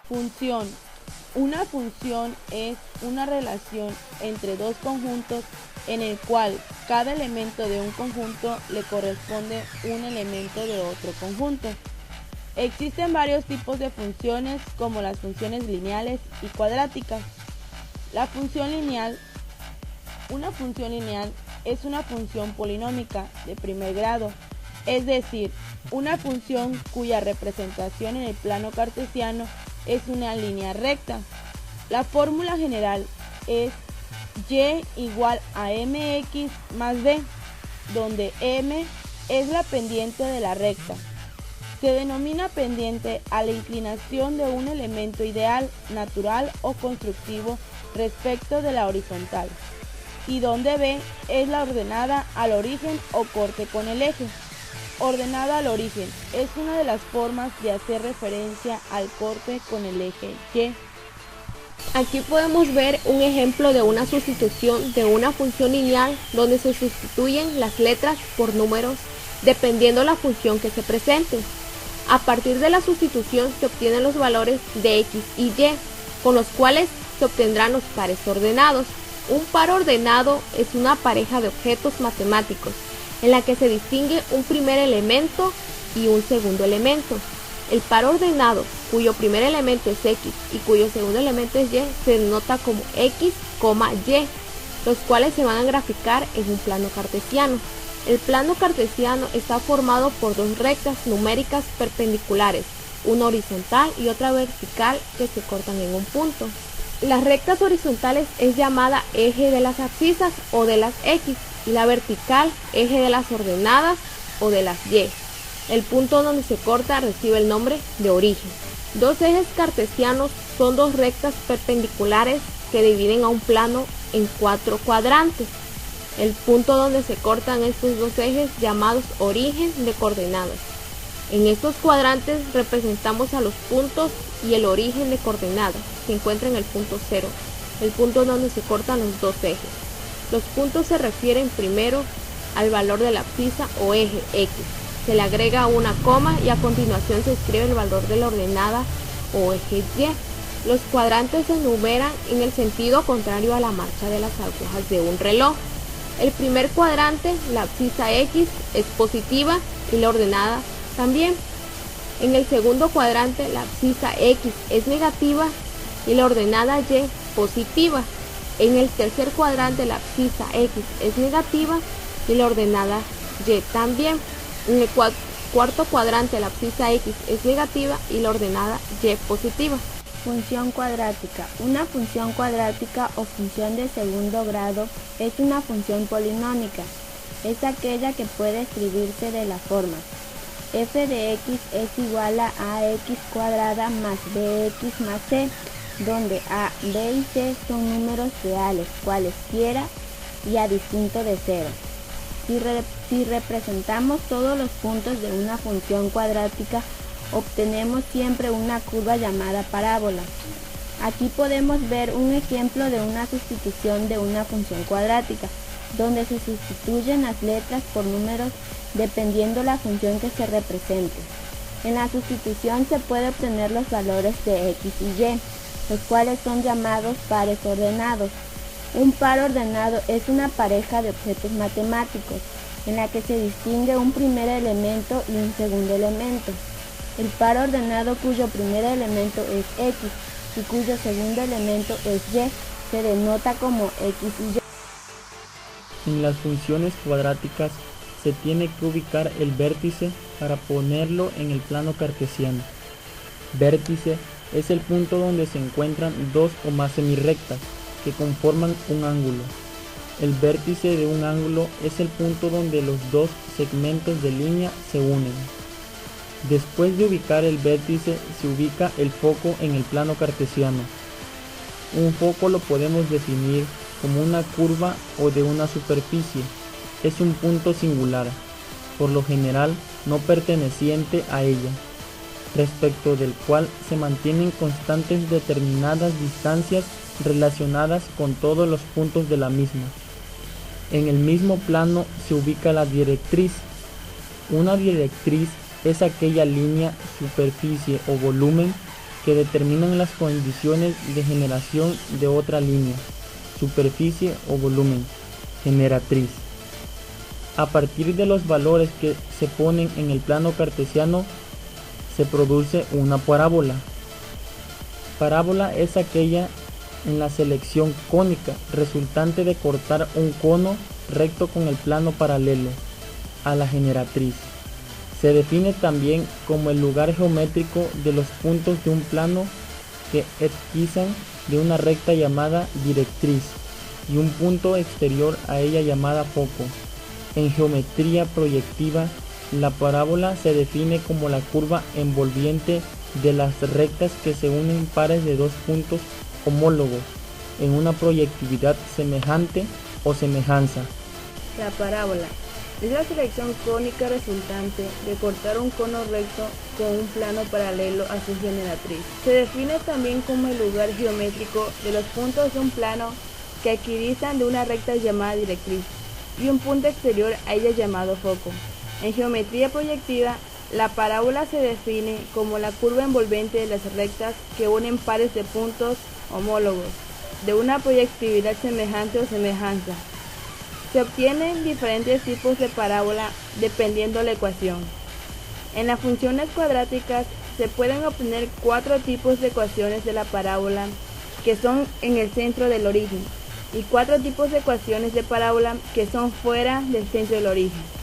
Función. Una función es una relación entre dos conjuntos en el cual cada elemento de un conjunto le corresponde un elemento de otro conjunto. Existen varios tipos de funciones como las funciones lineales y cuadráticas. La función lineal. Una función lineal es una función polinómica de primer grado, es decir, una función cuya representación en el plano cartesiano es una línea recta. La fórmula general es y igual a mx más b, donde m es la pendiente de la recta. Se denomina pendiente a la inclinación de un elemento ideal, natural o constructivo respecto de la horizontal, y donde b es la ordenada al origen o corte con el eje. Ordenada al origen es una de las formas de hacer referencia al corte con el eje y. Aquí podemos ver un ejemplo de una sustitución de una función lineal donde se sustituyen las letras por números dependiendo la función que se presente. A partir de la sustitución se obtienen los valores de x y y, con los cuales se obtendrán los pares ordenados. Un par ordenado es una pareja de objetos matemáticos en la que se distingue un primer elemento y un segundo elemento. El par ordenado, cuyo primer elemento es x y cuyo segundo elemento es y, se denota como x, y, los cuales se van a graficar en un plano cartesiano. El plano cartesiano está formado por dos rectas numéricas perpendiculares, una horizontal y otra vertical que se cortan en un punto. Las rectas horizontales es llamada eje de las abscisas o de las x, y la vertical eje de las ordenadas o de las y. El punto donde se corta recibe el nombre de origen. Dos ejes cartesianos son dos rectas perpendiculares que dividen a un plano en 4 cuadrantes. El punto donde se cortan estos dos ejes llamados origen de coordenadas. En estos cuadrantes representamos a los puntos y el origen de coordenadas se encuentra en el punto 0, el punto donde se cortan los dos ejes. Los puntos se refieren primero al valor de la abscisa o eje x. Se le agrega una coma y a continuación se escribe el valor de la ordenada o eje y. Los cuadrantes se enumeran en el sentido contrario a la marcha de las agujas de un reloj. El primer cuadrante, la abscisa x, es positiva y la ordenada también. En el segundo cuadrante, la abscisa x es negativa y la ordenada y positiva. En el tercer cuadrante, la abscisa x es negativa y la ordenada y también. En el cuarto cuadrante, la abscisa x es negativa y la ordenada y positiva. Función cuadrática. Una función cuadrática o función de segundo grado es una función polinómica. Es aquella que puede escribirse de la forma: f de x es igual a ax cuadrada más bx más c, donde a, b y c son números reales, cualesquiera y a distinto de cero. Si representamos todos los puntos de una función cuadrática, obtenemos siempre una curva llamada parábola. Aquí podemos ver un ejemplo de una sustitución de una función cuadrática, donde se sustituyen las letras por números dependiendo la función que se represente. En la sustitución se puede obtener los valores de x y y, los cuales son llamados pares ordenados. Un par ordenado es una pareja de objetos matemáticos, en la que se distingue un primer elemento y un segundo elemento. El par ordenado cuyo primer elemento es x y cuyo segundo elemento es y se denota como x y y. En las funciones cuadráticas se tiene que ubicar el vértice para ponerlo en el plano cartesiano. Vértice es el punto donde se encuentran dos o más semirrectas que conforman un ángulo. El vértice de un ángulo es el punto donde los dos segmentos de línea se unen. Después de ubicar el vértice, se ubica el foco en el plano cartesiano. Un foco lo podemos definir como una curva o de una superficie. Es un punto singular, por lo general no perteneciente a ella, respecto del cual se mantienen constantes determinadas distancias relacionadas con todos los puntos de la misma. En el mismo plano se ubica la directriz. Una directriz es aquella línea, superficie o volumen que determinan las condiciones de generación de otra línea, superficie o volumen, generatriz. A partir de los valores que se ponen en el plano cartesiano, se produce una parábola. Parábola es aquella en la selección cónica resultante de cortar un cono recto con el plano paralelo a la generatriz. Se define también como el lugar geométrico de los puntos de un plano que esquizan de una recta llamada directriz y un punto exterior a ella llamada foco. En geometría proyectiva, la parábola se define como la curva envolviente de las rectas que se unen pares de dos puntos homólogos en una proyectividad semejante o semejanza. La parábola es la selección cónica resultante de cortar un cono recto con un plano paralelo a su generatriz. Se define también como el lugar geométrico de los puntos de un plano que equidistan de una recta llamada directriz y un punto exterior a ella llamado foco. En geometría proyectiva, la parábola se define como la curva envolvente de las rectas que unen pares de puntos homólogos de una proyectividad semejante o semejanza. Se obtienen diferentes tipos de parábola dependiendo la ecuación. En las funciones cuadráticas se pueden obtener 4 tipos de ecuaciones de la parábola que son en el centro del origen y 4 tipos de ecuaciones de parábola que son fuera del centro del origen.